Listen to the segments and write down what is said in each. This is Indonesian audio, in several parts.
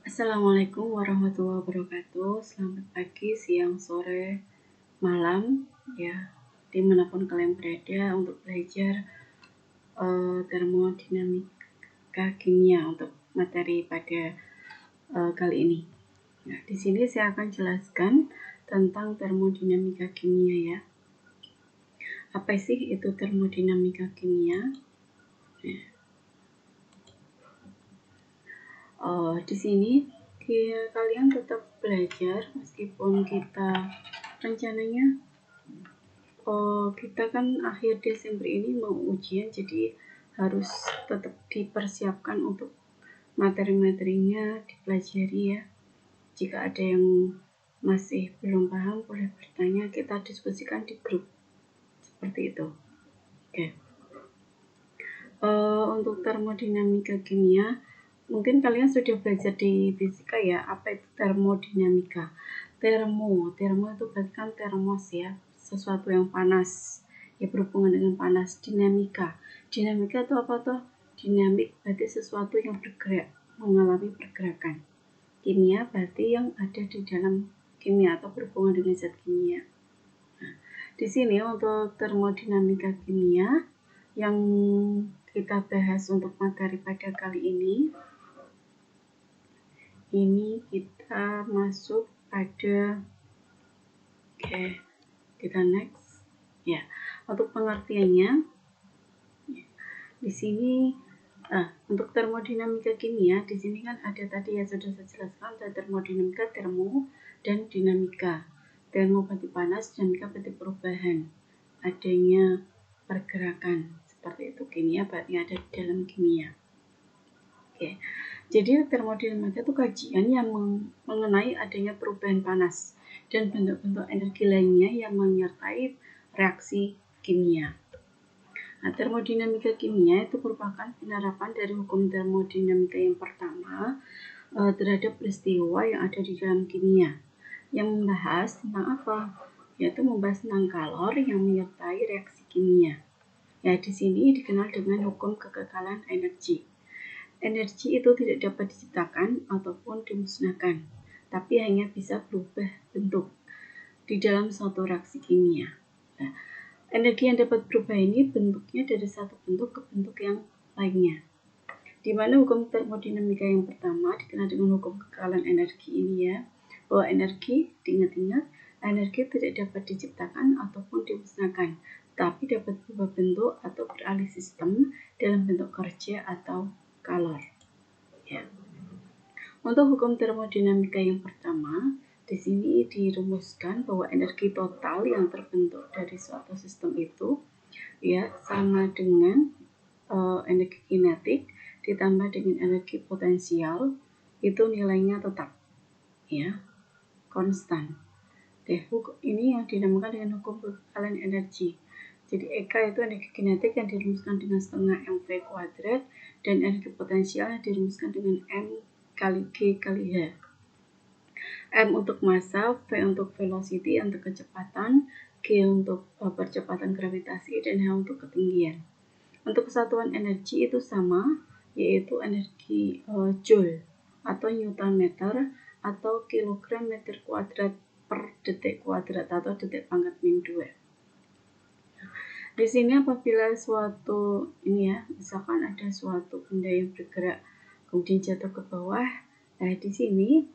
Assalamualaikum warahmatullahi wabarakatuh. Selamat pagi, siang, sore, malam, ya, dimanapun kalian berada untuk belajar termodinamika kimia untuk materi pada kali ini. Nah, di sini saya akan jelaskan tentang termodinamika kimia ya. Apa sih itu termodinamika kimia? Di sini kalian tetap belajar meskipun kita rencananya kita kan akhir Desember ini mau ujian, jadi harus tetap dipersiapkan untuk materi-materinya dipelajari ya. Jika ada yang masih belum paham boleh bertanya, kita diskusikan di grup seperti itu. Oke. Untuk termodinamika kimia, mungkin kalian sudah belajar di fisika ya, apa itu termodinamika. Termo itu berarti kan termos ya, sesuatu yang panas ya, berhubungan dengan panas. Dinamika itu apa toh? Dinamik berarti sesuatu yang bergerak, mengalami pergerakan. Kimia berarti yang ada di dalam kimia atau berhubungan dengan zat kimia. Nah, di sini untuk termodinamika kimia yang kita bahas untuk materi pada kali ini kita masuk pada kita next ya. Untuk pengertiannya di sini untuk termodinamika kimia di sini kan ada tadi ya, sudah saya jelaskan, ada termodinamika, termo dan dinamika. Termo berarti panas, dinamika berarti perubahan, adanya pergerakan seperti itu. Kimia berarti ada di dalam kimia. Oke. Jadi termodinamika itu kajian yang mengenai adanya perubahan panas dan bentuk-bentuk energi lainnya yang menyertai reaksi kimia. Nah, termodinamika kimia itu merupakan penerapan dari hukum termodinamika yang pertama terhadap peristiwa yang ada di dalam kimia, yang membahas tentang apa? Yaitu membahas tentang kalor yang menyertai reaksi kimia. Ya, di sini dikenal dengan hukum kekekalan energi. Energi itu tidak dapat diciptakan ataupun dimusnahkan, tapi hanya bisa berubah bentuk di dalam suatu reaksi kimia. Nah, energi yang dapat berubah ini bentuknya dari satu bentuk ke bentuk yang lainnya. Di mana hukum termodinamika yang pertama dikenal dengan hukum kekekalan energi ini ya, bahwa energi, diingat-ingat, energi tidak dapat diciptakan ataupun dimusnahkan, tapi dapat berubah bentuk atau beralih sistem dalam bentuk kerja atau kalor. Ya. Untuk hukum termodinamika yang pertama, di sini dirumuskan bahwa energi total yang terbentuk dari suatu sistem itu ya sama dengan energi kinetik ditambah dengan energi potensial, itu nilainya tetap ya, konstan. Ini yang dinamakan dengan hukum kekekalan energi. Jadi EK itu energi kinetik yang dirumuskan dengan setengah mv kuadrat, dan energi potensial yang dirumuskan dengan M kali G kali H. M untuk massa, V untuk velocity untuk kecepatan, G untuk percepatan gravitasi, dan H untuk ketinggian. Untuk kesatuan energi itu sama, yaitu energi joule atau newton meter atau kilogram meter kuadrat per detik kuadrat atau detik pangkat -2. Di sini apabila suatu misalkan ada suatu benda yang bergerak kemudian jatuh ke bawah, di sini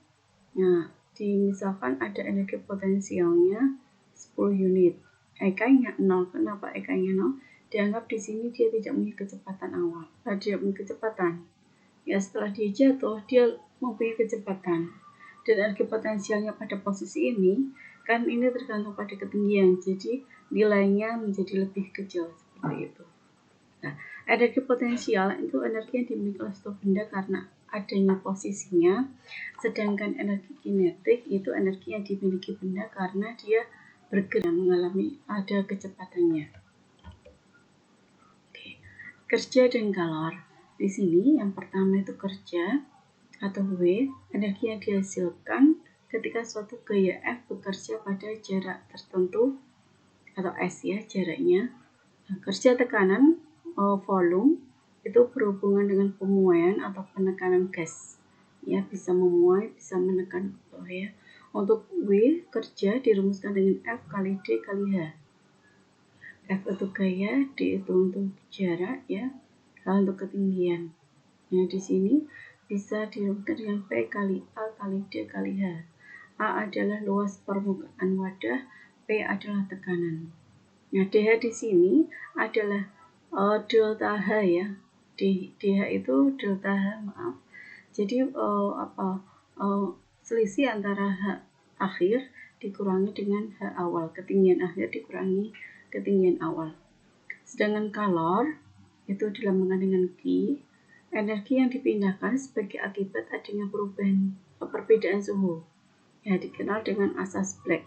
misalkan ada energi potensialnya 10 unit, EK-nya 0. Kenapa EK-nya 0? Dianggap di sini dia tidak memiliki kecepatan awal. Dia memiliki kecepatan. Ya, setelah dia jatuh, dia mempunyai kecepatan. Dan energi potensialnya pada posisi ini, kan ini tergantung pada ketinggian, jadi nilainya menjadi lebih kecil seperti itu. Nah, energi potensial itu energi yang dimiliki oleh suatu benda karena adanya posisinya, sedangkan energi kinetik itu energi yang dimiliki benda karena dia bergerak, mengalami ada kecepatannya. Oke. Kerja dan kalor. Di sini yang pertama itu kerja atau W, energi yang dihasilkan ketika suatu gaya F bekerja pada jarak tertentu atau S ya jaraknya. Nah, kerja tekanan volume itu berhubungan dengan pemuaian atau penekanan gas. ya, bisa memuai, bisa menekan ke bawah ya. Untuk W kerja dirumuskan dengan F kali D kali H. F itu gaya, D itu untuk jarak ya, H untuk ketinggian. Nah, di sini bisa dirumuskan dengan P kali A kali D kali H. A adalah luas permukaan wadah, P adalah tekanan. Nah, DH di sini adalah delta H ya. DH itu delta H, maaf. Jadi selisih antara H akhir dikurangi dengan H awal, ketinggian akhir dikurangi ketinggian awal. Sedangkan kalor itu dilambangkan dengan Q, energi yang dipindahkan sebagai akibat adanya perbedaan suhu, ya, dikenal dengan asas Black.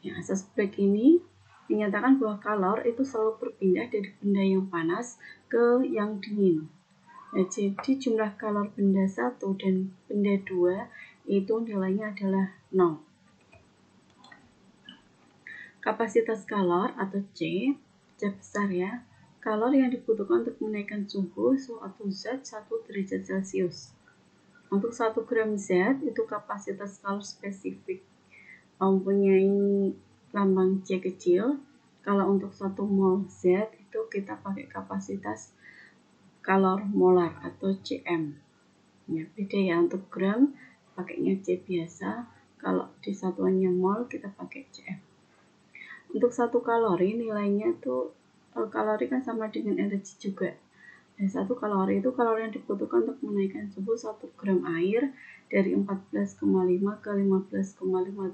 Ya, asas Black ini menyatakan bahwa kalor itu selalu berpindah dari benda yang panas ke yang dingin. Nah, jadi jumlah kalor benda 1 dan benda 2 itu nilainya adalah 0. Kapasitas kalor atau C besar ya, kalor yang dibutuhkan untuk menaikkan suhu suatu zat 1 derajat Celcius. Untuk 1 gram zat itu kapasitas kalor spesifik mempunyai lambang C kecil. Kalau untuk 1 mol zat itu kita pakai kapasitas kalor molar atau Cm. Ya, beda ya, untuk gram pakainya C biasa, kalau di satuannya mol kita pakai Cm. Untuk 1 kalori nilainya itu kalori kan sama dengan energi juga. Dan 1 kalori itu kalori yang dibutuhkan untuk menaikkan suhu 1 gram air dari 14,5 ke 15,5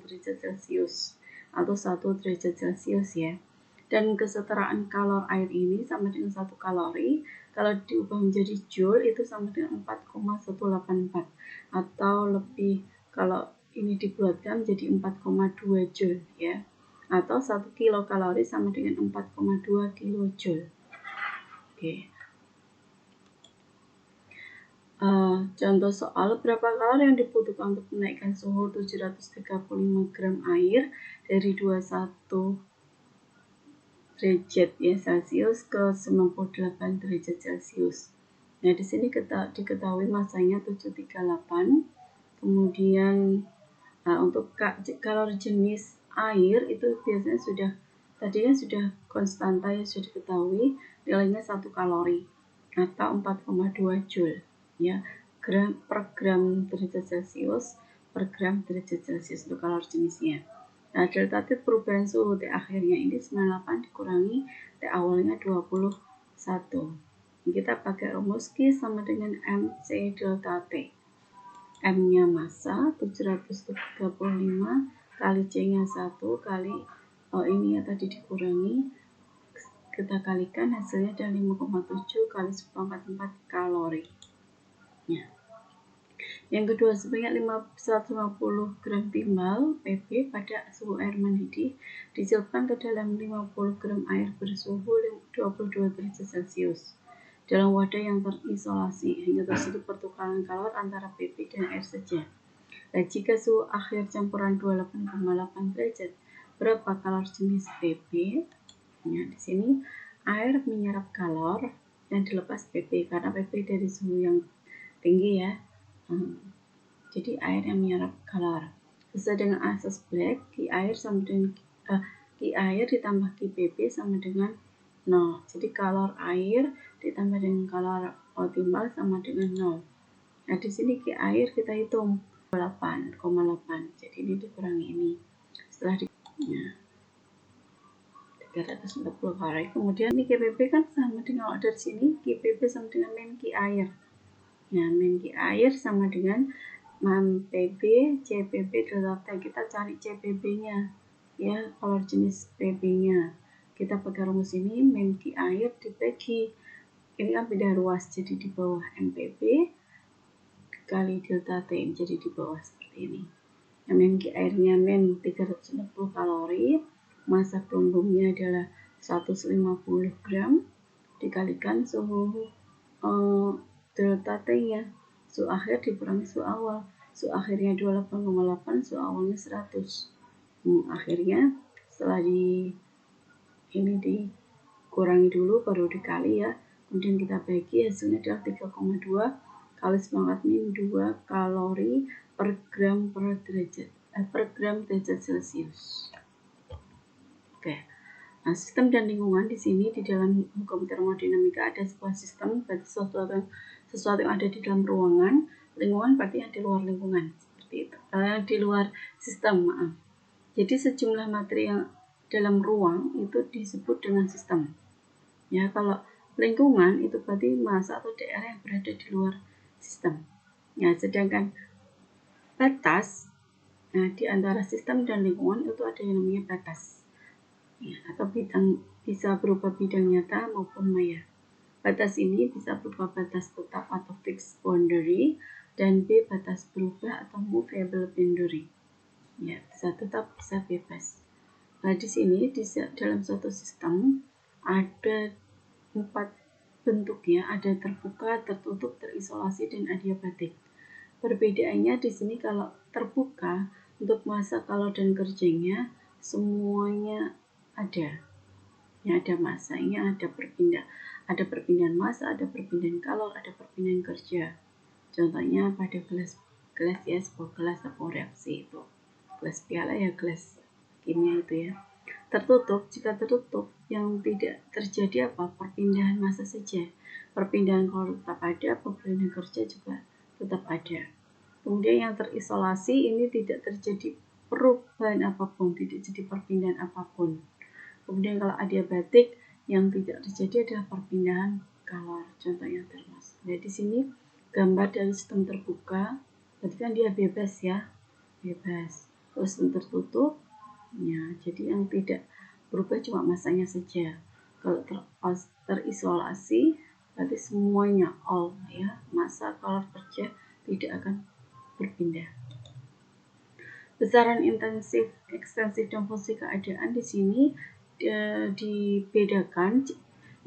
derajat Celcius atau 1 derajat Celcius ya. Dan kesetaraan kalor air ini sama dengan 1 kalori, kalau diubah menjadi joule itu sama dengan 4,184 atau lebih, kalau ini dibulatkan menjadi 4,2 joule ya. Atau 1 kilokalori sama dengan 4,2 kilojoule. Oke. Contoh soal, berapa kalori yang dibutuhkan untuk menaikkan suhu 735 gram air dari 21 derajat ya Celcius ke 98 derajat Celcius. Nah, di sini diketahui masanya 738. Kemudian untuk kalori jenis air itu biasanya tadinya sudah konstanta ya, sudah diketahui nilainya 1 kalori atau 4,2 joule ya, gram per gram derajat Celcius per gram derajat Celcius untuk kalori jenisnya. Nah, delta T perubahan suhu T akhirnya ini 98 dikurangi T awalnya 21. Kita pakai rumus Q sama dengan MC delta T. M-nya massa 735 kali C-nya 1 kali ini ya tadi dikurangi, kita kalikan hasilnya ada 5,7 kali 1044 kalori ya. Yang kedua, sebanyak 150 gram timbal Pb pada suhu air mendidih dicelupkan ke dalam 50 gram air bersuhu 22 derajat Celcius dalam wadah yang terisolasi, hingga terjadi pertukaran kalor antara Pb dan air saja. Nah, jika suhu akhir campuran 28,8 derajat, berapa kalor jenis Pb? Nah, di sini air menyerap kalor dan dilepas Pb karena Pb dari suhu yang tinggi ya. Jadi air yang menyerap kalor. Sesuai dengan asas Black, Q air sama dengan Q air ditambah Q Pb sama dengan 0. Jadi kalor air ditambah dengan kalor timbal sama dengan 0. Nah, di sini Q air kita hitung 8,8. Jadi ini dikurangi ini. Setelah 340 kalori. Kemudian ini Q Pb kan sama dengan, dari sini Q Pb sama dengan min Q air. Nah, min Q air sama dengan Pb, Cpb, delta T. Kita cari Cpb-nya ya, kalor jenis Pb-nya. Kita pakai rumus ini, min Q air dibagi, ini kan beda ruas, jadi di bawah Mpb kali delta T, jadi di bawah seperti ini. Nah, min Q airnya min 360 kalori, massa pelumbungnya adalah 150 gram, dikalikan suhu delta T-nya, suhu akhir dikurangi suhu awal. Suhu akhirnya 28,8, suhu awalnya 100. Akhirnya setelah ini dikurangi dulu baru dikali ya. Kemudian kita bagi, hasilnya adalah 3,2 kali semangat min 2 kalori per gram derajat Celcius. Oke. Nah, sistem dan lingkungan di sini di dalam hukum termodinamika ada sebuah sistem, berarti sesuatu yang ada di dalam ruangan, lingkungan berarti yang di luar lingkungan, seperti itu. Di luar sistem, maaf. Jadi sejumlah materi yang dalam ruang itu disebut dengan sistem. Ya, kalau lingkungan itu berarti massa atau daerah yang berada di luar sistem. Ya, sedangkan batas, nah di antara sistem dan lingkungan itu ada yang namanya batas. Ya, atau bisa berupa bidang nyata maupun maya. Batas ini bisa berupa batas tetap atau fixed boundary, dan B batas berubah atau movable boundary. Ya, bisa tetap, bisa bebas. Nah, di sini dalam suatu sistem ada 4 bentuk ya, ada terbuka, tertutup, terisolasi, dan adiabatik. Perbedaannya di sini kalau terbuka untuk massa, kalor, dan kerjanya semuanya ada. Ya, ada massanya, ada perpindahan massa, ada perpindahan kalor, ada perpindahan kerja. Contohnya pada gelas ya, sebuah gelas atau reaksi itu. Gelas piala ya gelas kimia itu ya. Tertutup, jika tertutup yang tidak terjadi perpindahan massa saja. Perpindahan kalor tetap ada, perpindahan kerja juga tetap ada. Kemudian yang terisolasi ini tidak terjadi perubahan apapun, tidak jadi perpindahan apapun. Kemudian kalau adiabatik yang tidak terjadi adalah perpindahan kalor, contohnya termos. Nah, di sini gambar dari sistem terbuka, berarti kan dia bebas ya, bebas. Terus sistem tertutup, ya, jadi yang tidak berubah cuma massanya saja. Kalau terisolasi, berarti semuanya all ya, massa, kalor, kerja tidak akan berpindah. Besaran intensif, ekstensif, dan fungsi keadaan di sini dibedakan.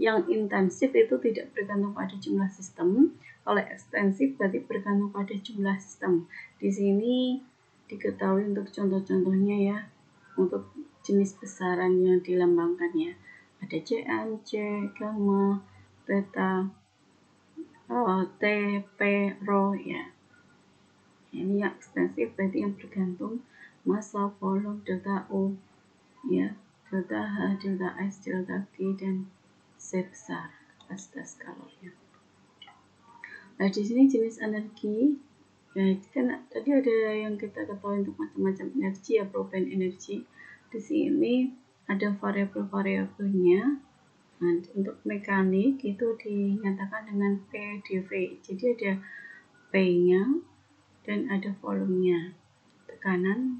Yang intensif itu tidak bergantung pada jumlah sistem. Kalau ekstensif berarti bergantung pada jumlah sistem. Di sini diketahui untuk contoh-contohnya ya, untuk jenis besaran yang dilambangkan ya. Ada Cm, C, gamma, beta, T, P, rho ya. Ini yang ekstensif berarti yang bergantung massa, volume, delta U ya, delta H, delta S, delta G, dan C besar, kapasitas kalornya. Nah, di sini jenis energi, ya kan tadi ada yang kita ketahui untuk macam-macam energi ya, perubahan energi. Di sini ada variabel-variabelnya. Nah, untuk mekanik itu dinyatakan dengan P dV. Jadi ada P-nya dan ada volumenya, tekanan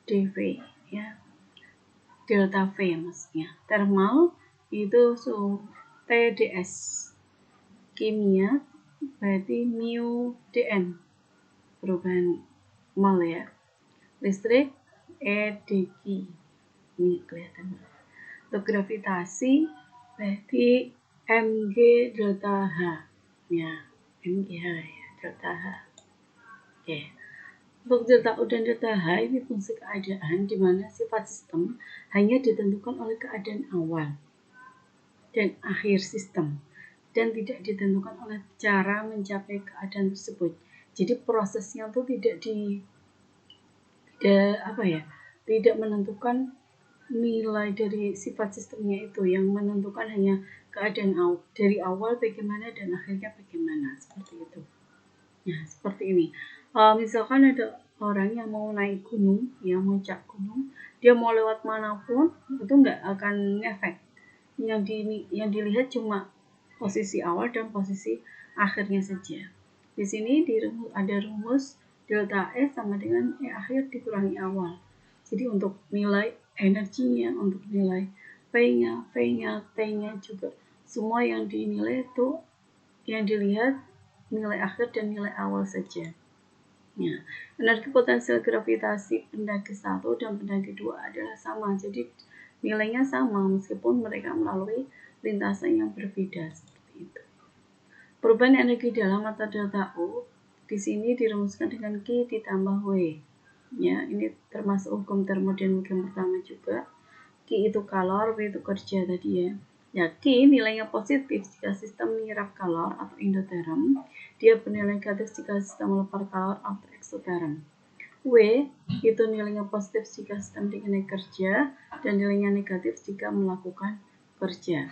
dV ya, delta V maksudnya. Thermal itu suhu TdS, kimia berarti mu dN, perubahan mol ya. Listrik EdQ, ini kelihatan. Untuk gravitasi berarti Mg delta H ya, MgH ya, delta H. Oke. Untuk delta U dan delta H ini fungsi keadaan di mana sifat sistem hanya ditentukan oleh keadaan awal dan akhir sistem dan tidak ditentukan oleh cara mencapai keadaan tersebut. Jadi prosesnya itu tidak menentukan nilai dari sifat sistemnya itu, yang menentukan hanya keadaan dari awal bagaimana dan akhirnya bagaimana, seperti itu. Nah, seperti ini. Misalkan ada orang yang mau naik gunung, yang muncak gunung, dia mau lewat manapun itu nggak akan ngefek. Yang dilihat cuma posisi awal dan posisi akhirnya saja. Di sini ada rumus delta S sama dengan E akhir dikurangi awal. Jadi untuk nilai energinya, untuk nilai P-nya, V-nya, T-nya juga semua yang dinilai itu yang dilihat nilai akhir dan nilai awal saja. Ya, energi potensial gravitasi pendaki 1 dan pendaki 2 adalah sama, jadi nilainya sama meskipun mereka melalui lintasan yang berbeda, seperti itu. Perubahan energi dalam atau delta U di sini dirumuskan dengan Q ditambah W. Ya, ini termasuk hukum termodinamika yang pertama juga. Q itu kalor, W itu kerja tadi ya. Ya, Q nilainya positif jika sistem menyerap kalor atau endoterm, dia bernilai negatif jika sistem melepar kalor atau eksoterm. W itu nilainya positif jika sistem dikenai kerja dan nilainya negatif jika melakukan kerja.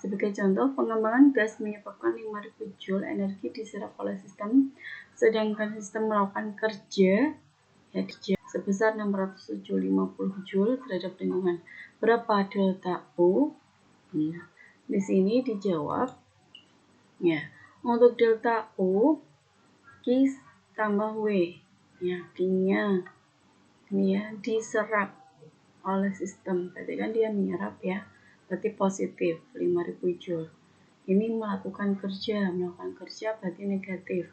Sebagai contoh, pengembangan gas menyebabkan 5000 Joule energi diserap oleh sistem, sedangkan sistem melakukan kerja sebesar 650 Joule terhadap lingkungan. Berapa delta U? Nah, di sini dijawab ya. Untuk delta U, Q tambah W. Ya, Q-nya ini ya diserap oleh sistem. Berarti kan dia menyerap ya. Berarti positif 5000 Joule. Ini melakukan kerja berarti negatif.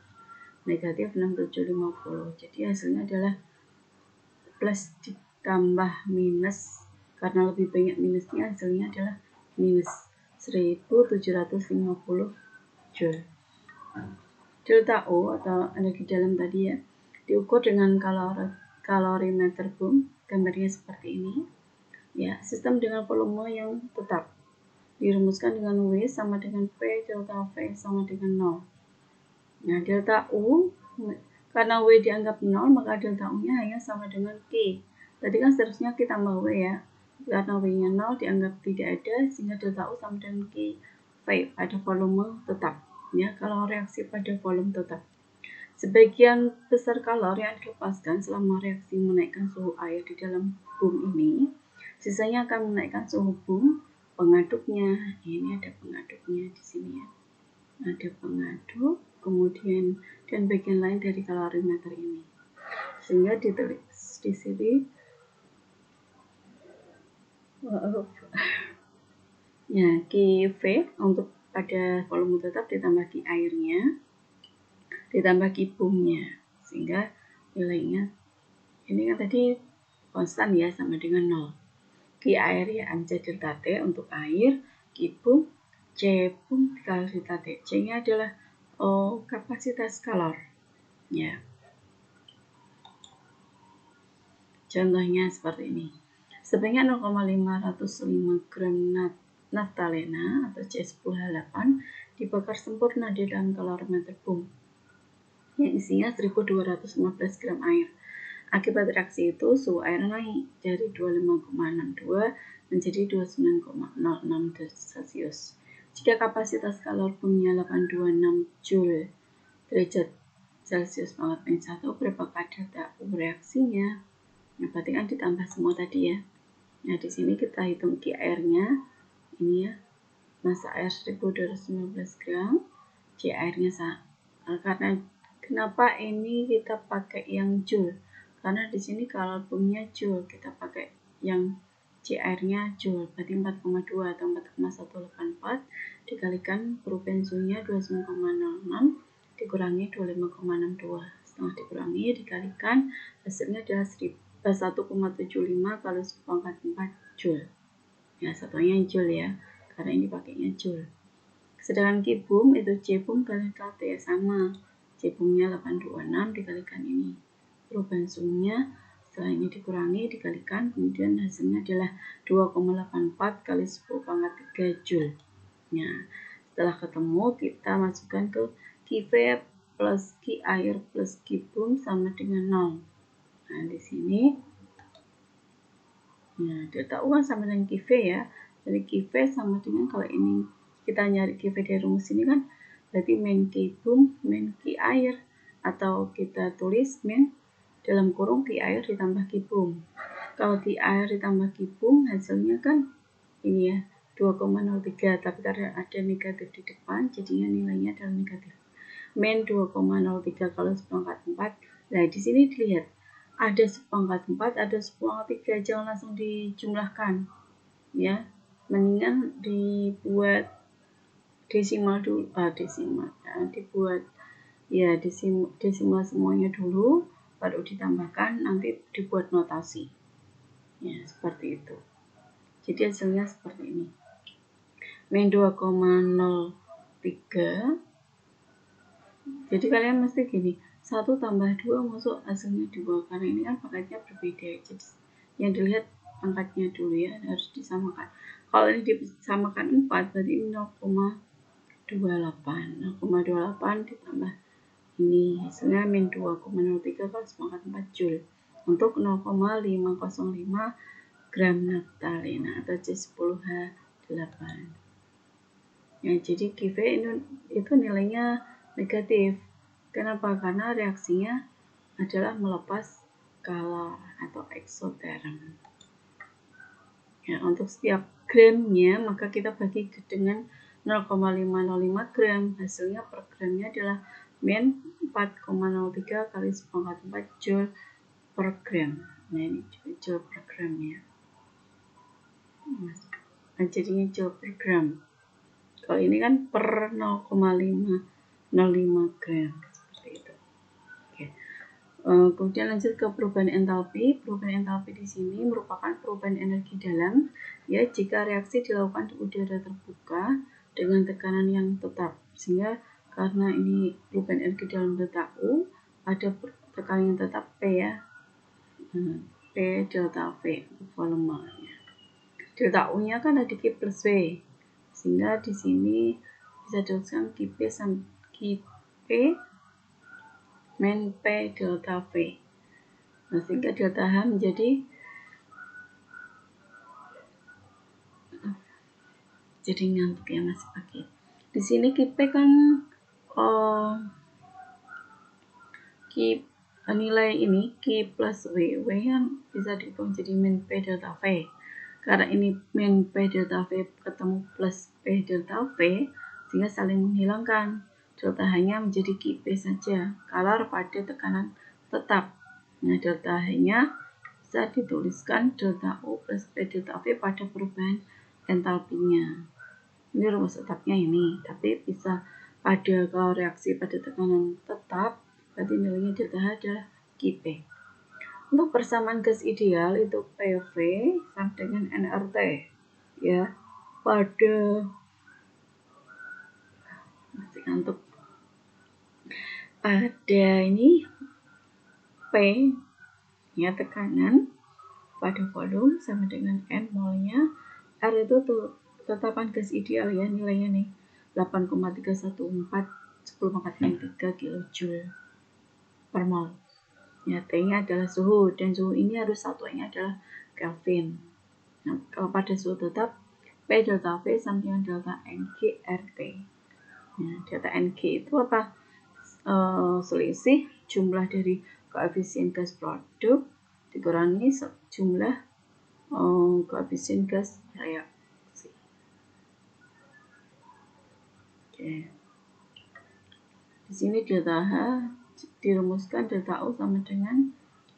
Negatif 6750. Jadi hasilnya adalah plus ditambah minus, karena lebih banyak minusnya, hasilnya adalah minus 1750 Joule. Delta O atau energi dalam tadi ya, diukur dengan kalorimeter boom. Gambarnya seperti ini. Ya, sistem dengan volume yang tetap dirumuskan dengan W sama dengan P, delta V sama dengan 0. Nah, delta U, karena W dianggap 0, maka delta U-nya hanya sama dengan Q. Tadi kan seharusnya Q tambah W ya. Karena W-nya 0 dianggap tidak ada, sehingga delta U sama dengan Q V pada volume tetap. Ya, kalau reaksi pada volume tetap. Sebagian besar kalor yang dilepaskan selama reaksi menaikkan suhu air di dalam boom ini, sisanya akan menaikkan suhu boom pengaduknya. Ini ada pengaduknya di sini ya. Ada pengaduk, kemudian dan bagian lain dari kalorimeter ini. Sehingga ditulis di sini ya, QV untuk pada volume tetap ditambah Q airnya ditambah Q boomnya, sehingga nilainya ini kan tadi konstan ya, sama dengan 0. Q air ya MC delta T untuk air, Q boom C boom dikali delta T. C nya adalah kapasitas kalor ya. Contohnya seperti ini. Sebanyak 0,505 gram naftalena atau C10H8 dibakar sempurna di dalam kalorimeter boom yang isinya 1215 gram air. Akibat reaksi itu, suhu air naik dari 25,62 menjadi 29,06 derajat Celcius. Jika kapasitas kalor boomnya 826 Joule derajat Celcius pangkat min 1, berapakah delta U reaksinya? Nah, berarti kan ditambah semua tadi ya. Nah, di sini kita hitung Q airnya. Ini ya, massa air 1215 gram. C airnya karena kenapa ini kita pakai yang Joule? Karena di sini kalau boomnya Joule, kita pakai yang C airnya Joule, berarti 4,2 atau 4,184 dikalikan perubahan suhunya 29,06 dikurangi 25,62, setengah dikurangi dikalikan, hasilnya adalah 1,75 kali 10 pangkat 4 Joule. Ya, satunya Joule ya, karena ini pakainya Joule. Sedangkan Q boom itu C boom kali delta T sama. C boomnya 826 dikalikan ini. Perubahan suhunya setelah ini dikurangi dikalikan, kemudian hasilnya adalah 2,84 kali 10 pangkat 3 Joule. Nah, setelah ketemu kita masukkan ke QV plus Q air plus Q boom sama dengan 0. Nah, di sini nah, delta U kan sama dengan QV ya. Jadi QV sama dengan, kalau ini kita nyari QV dari rumus ini kan berarti min Q boom min Q air, atau kita tulis min dalam kurung Q air ditambah Q boom. Kalau Q air ditambah Q boom hasilnya kan ini ya 2,03, tapi karena ada negatif di depan jadinya nilainya adalah negatif. Min 2,03 kalau sepangkat 4. Nah, di sini dilihat ada sepangkat 4, ada sepangkat 3, jangan langsung dijumlahkan ya. Mendingan dibuat desimal dulu, dibuat ya desimal semuanya dulu, baru ditambahkan, nanti dibuat notasi ya, seperti itu. Jadi hasilnya seperti ini, min 2,03. jadi kalian mesti gini, 1 tambah 2 masuk hasilnya 2, karena ini kan pangkatnya berbeda. Jadi yang dilihat pangkatnya dulu ya, harus disamakan. Kalau ini disamakan 4 berarti 0,28 ditambah ini hasilnya min 2,03 kalau sepakat 4 Joule untuk 0,505 gram naftalina atau C10H8. Ya, jadi Give itu nilainya negatif. Kenapa? Karena reaksinya adalah melepas kalor atau eksoterm. Ya, untuk setiap gramnya maka kita bagi dengan 0,505 gram. Hasilnya per gramnya adalah min 4,03 kali 10⁴ Joule per gram. Nah, ini Joule per gram ya. Nah, jadinya Joule per gram. Kalau ini kan per 0,505 gram seperti itu. Oke. Kemudian lanjut ke perubahan entalpi. Perubahan entalpi di sini merupakan perubahan energi dalam ya jika reaksi dilakukan di udara terbuka dengan tekanan yang tetap. Sehingga karena ini perubahan energi dalam delta U, ada tekanan yang tetap P ya. P delta V volumenya. Delta U-nya kan ada Q plus V. Sehingga di sini bisa dituliskan Qp min P delta V. Nah, sehingga delta H menjadi ngantuk ya masih pakai. Di sini Qp kan nilai ini Q plus V, V yang bisa dihitung jadi min P delta V. Karena ini min P delta V ketemu plus P delta V, sehingga saling menghilangkan. Delta H-nya menjadi Qp saja, kalor pada tekanan tetap. Nah, delta H-nya bisa dituliskan delta U plus P delta V pada perubahan entalpinya. Ini rumus tetapnya ini, tapi bisa pada kalau reaksi pada tekanan tetap, berarti nilainya delta H adalah Qp. Untuk persamaan gas ideal itu PV sama dengan nRT ya. Pada masih ngantuk. Pada ini P ya tekanan pada volume sama dengan N molnya. R itu tuh tetapan gas ideal ya, nilainya nih 8,314 10⁻³ kJ per mol. Ya, T-nya adalah suhu dan suhu ini harus satuannya adalah Kelvin. Nah, kalau pada suhu tetap P delta V sama dengan delta NG RT. Nah, delta NG itu apa? Selisih jumlah dari koefisien gas produk dikurangi jumlah koefisien gas reaksi. Oke. Di sini delta H dirumuskan delta U sama dengan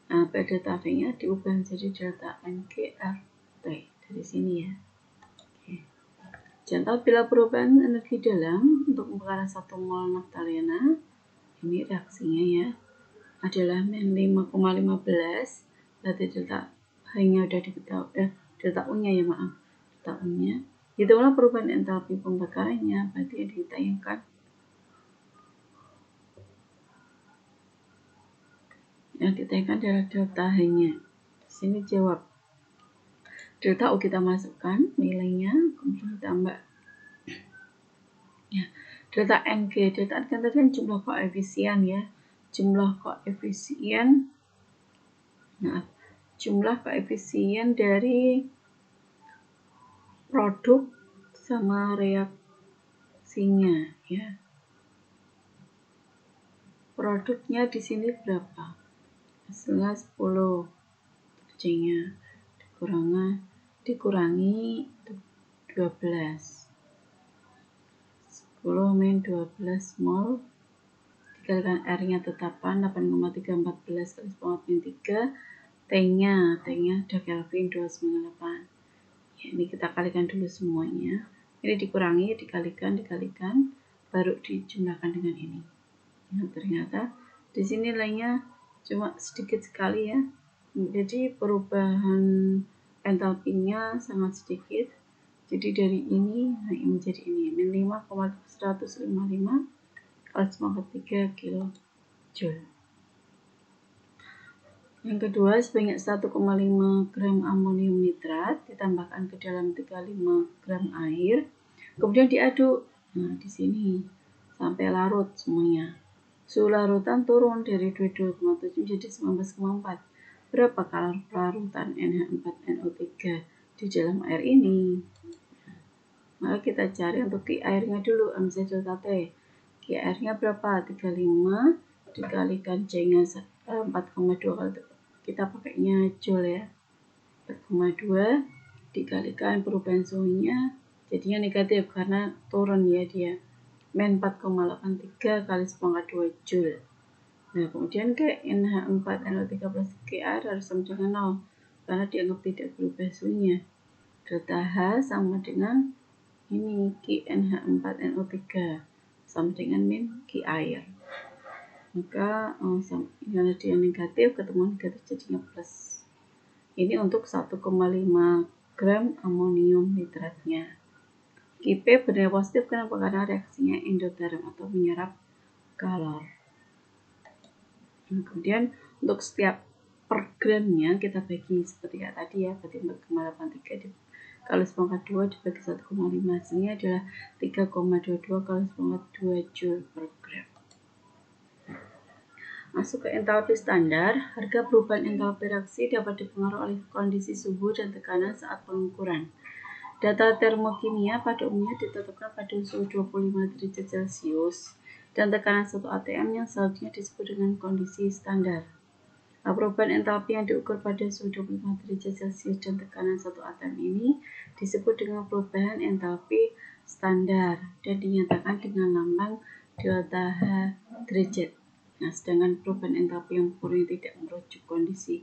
P delta V-nya diubah menjadi delta NGRT dari sini ya. Oke. Contoh bila perubahan energi dalam untuk pembakaran 1 mol naftalina, ini reaksinya ya adalah min 5,15, berarti delta H-nya udah diketahui, delta U-nya ya maaf, delta U-nya. Itulah perubahan entalpi pembakarannya, berarti yang ditanyakan adalah delta H-nya. Di sini jawab. Delta U kita masukkan nilainya, kemudian ditambah. Ya, delta NG, delta N kan tadi kan jumlah koefisien ya. Jumlah koefisien dari produk sama reaksinya ya. Produknya di sini berapa? Hasilnya 10. C-nya dikurangi 12. 10 min 12 mol dikalikan R-nya tetapan 8,314 kali 10⁻³ T-nya ada Kelvin 298. Ya, ini kita kalikan dulu semuanya. Ini dikurangi, dikalikan, baru dijumlahkan dengan ini. Ya, ternyata di sini nilainya cuma sedikit sekali ya. Jadi perubahan entalpinya sangat sedikit. Jadi dari ini menjadi ini min 5,155 kali 10⁻³ kJ. Yang kedua, sebanyak 1,5 gram amonium nitrat ditambahkan ke dalam 35 gram air, kemudian diaduk. Nah, di sini sampai larut semuanya. Suhu larutan turun dari 22,7 menjadi 19,4. Berapa kadar larutan NH4NO3 di dalam air ini? Maka kita cari untuk Ki airnya dulu, MC delta T. Ki airnya berapa? 35 dikalikan C-nya 4,2 kali, kita pakainya joule ya. 4,2 dikalikan perubahan suhunya jadinya negatif karena turun ya dia. Men 4,83 kali 10⁻². Joule. Nah, kemudian ke NH4NO3 plus Kr harus sama dengan 0 karena dianggap tidak berubah suhunya. Delta H sama dengan ini Ki NH4NO3 sama dengan min Ki air. Maka karena dia negatif ketemu negatif jadinya plus. Ini untuk 1,5 gram amonium nitratnya. Ki P bernilai positif kenapa? Karena reaksinya endoterm atau menyerap kalor. Nah, kemudian untuk setiap per gramnya kita bagi seperti kayak tadi ya, berarti 4,83 kali 10⁻² dibagi 1,5, hasilnya adalah 3,22 kali 10⁻² joule per gram. Masuk ke entalpi standar, harga perubahan entalpi reaksi dapat dipengaruhi oleh kondisi suhu dan tekanan saat pengukuran. Data termokimia pada umumnya ditetapkan pada suhu 25 derajat Celcius dan tekanan 1 atm yang selanjutnya disebut dengan kondisi standar. Perubahan entalpi yang diukur pada suhu 25 derajat Celcius dan tekanan 1 atm ini disebut dengan perubahan entalpi standar dan dinyatakan dengan lambang delta H derajat. Nah, sedangkan perubahan entalpi yang murni tidak merujuk kondisi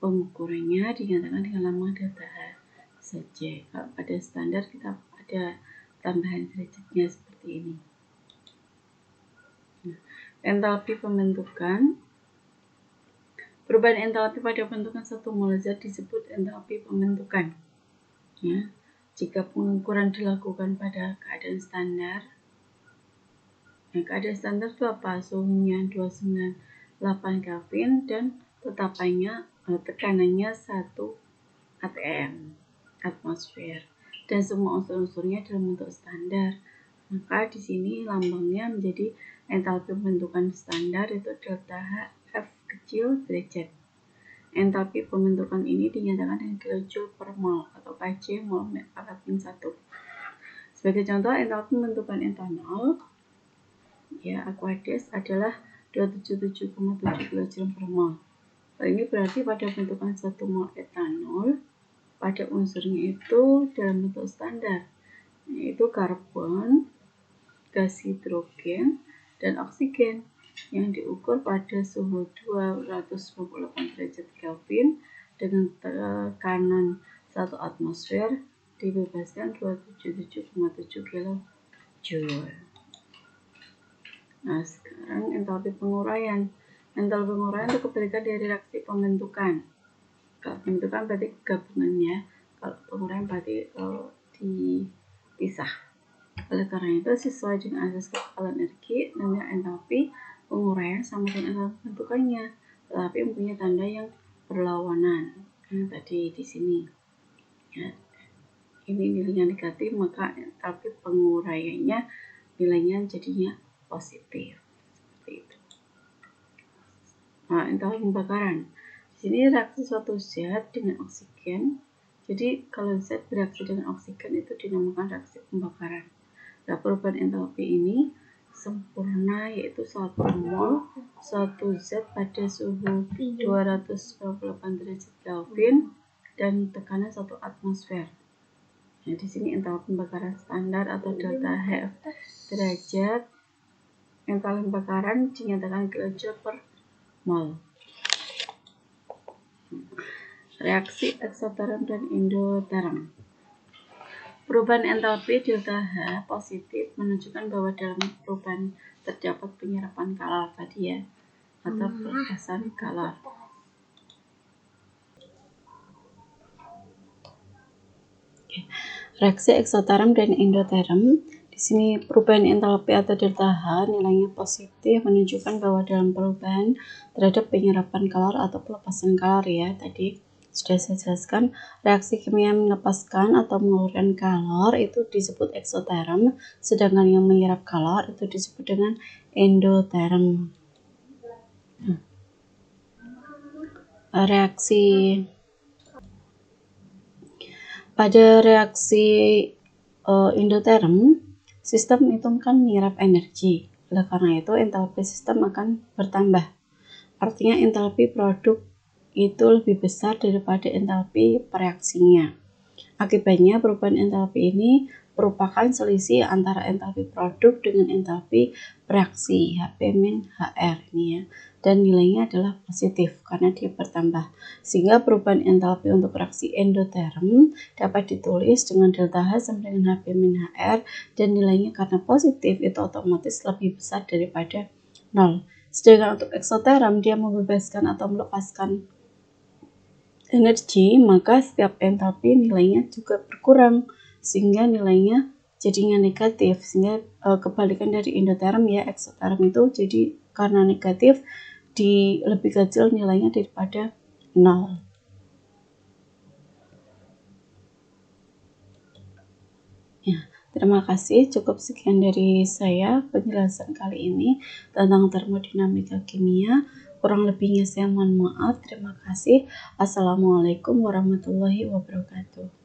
pengukurannya dinyatakan dengan lambang delta H saja. Kalau pada standar kita ada tambahan derajatnya seperti ini. Nah, entalpi pembentukan. Perubahan entalpi pada pembentukan satu mol zat disebut entalpi pembentukan. Ya, jika pengukuran dilakukan pada keadaan standar. Yang keadaan standar itu apa? Suhunya 298 Kelvin dan tekanannya 1 atm atmosfer dan semua unsur-unsurnya dalam bentuk standar. Maka di sini lambangnya menjadi entalpi pembentukan standar itu delta H F kecil derajat. Entalpi pembentukan ini dinyatakan dengan kilojoule per mol atau Kc mol Kelvin 1. Sebagai contoh, entalpi pembentukan etanol ya Aquades adalah 277,7 kg per mol. Hal ini berarti pada pembentukan 1 mol etanol pada unsurnya itu dalam bentuk standar, yaitu karbon, gas hidrogen, dan oksigen yang diukur pada suhu 298 derajat Kelvin dengan tekanan 1 atmosfer dibebaskan 277,7 kJ. Nah, sekarang entalpi penguraian. Entalpi penguraian itu kebalikan dari reaksi pembentukan. Kalau pembentukan berarti gabungannya, kalau penguraian berarti dipisah. Oleh karena itu, sesuai dengan asas kekekalan energi, namanya entalpi penguraian sama dengan entalpi pembentukannya, tetapi mempunyai tanda yang berlawanan. Nah, tadi di sini. Ya, ini nilainya negatif, maka entalpi penguraiannya nilainya jadinya positif. Seperti itu. Nah, entalpi pembakaran. Di sini reaksi suatu zat dengan oksigen. Jadi kalau zat bereaksi dengan oksigen itu dinamakan reaksi pembakaran. Nah, perubahan entalpi ini sempurna yaitu 1 mol suatu zat pada suhu 298 derajat Kelvin dan tekanan 1 atmosfer. Nah, di sini entalpi pembakaran standar atau delta H derajat. Entalpi pembakaran dinyatakan kilojoule per mol. Reaksi eksoterm dan endoterm. Perubahan entalpi delta H positif menunjukkan bahwa dalam perubahan terdapat penyerapan kalor tadi ya, atau pelepasan kalor. Reaksi eksoterm dan endoterm. Di Di sini perubahan entalpi atau delta H nilainya positif, menunjukkan bahwa dalam perubahan terhadap penyerapan kalor atau pelepasan kalor ya, tadi sudah saya jelaskan. Reaksi kimia melepaskan atau mengeluarkan kalor itu disebut eksoterm, sedangkan yang menyerap kalor itu disebut dengan endoterm. Pada reaksi endoterm, sistem itu kan menyerap energi. Oleh karena itu, entalpi sistem akan bertambah. Artinya entalpi produk itu lebih besar daripada entalpi pereaksinya. Akibatnya, perubahan entalpi ini merupakan selisih antara entalpi produk dengan entalpi reaksi H-HR ini ya, dan nilainya adalah positif karena dia bertambah, sehingga perubahan entalpi untuk reaksi endoterm dapat ditulis dengan delta H sama dengan H-HR, dan nilainya karena positif itu otomatis lebih besar daripada 0. Sedangkan untuk eksoterm dia membebaskan atau melepaskan energi, maka setiap entalpi nilainya juga berkurang sehingga nilainya jadinya negatif, sehingga kebalikan dari endoterm ya, eksoterm itu jadi karena negatif lebih kecil nilainya daripada 0. Ya, terima kasih, cukup sekian dari saya penjelasan kali ini tentang termodinamika kimia. Kurang lebihnya saya mohon maaf. Terima kasih. Assalamualaikum warahmatullahi wabarakatuh.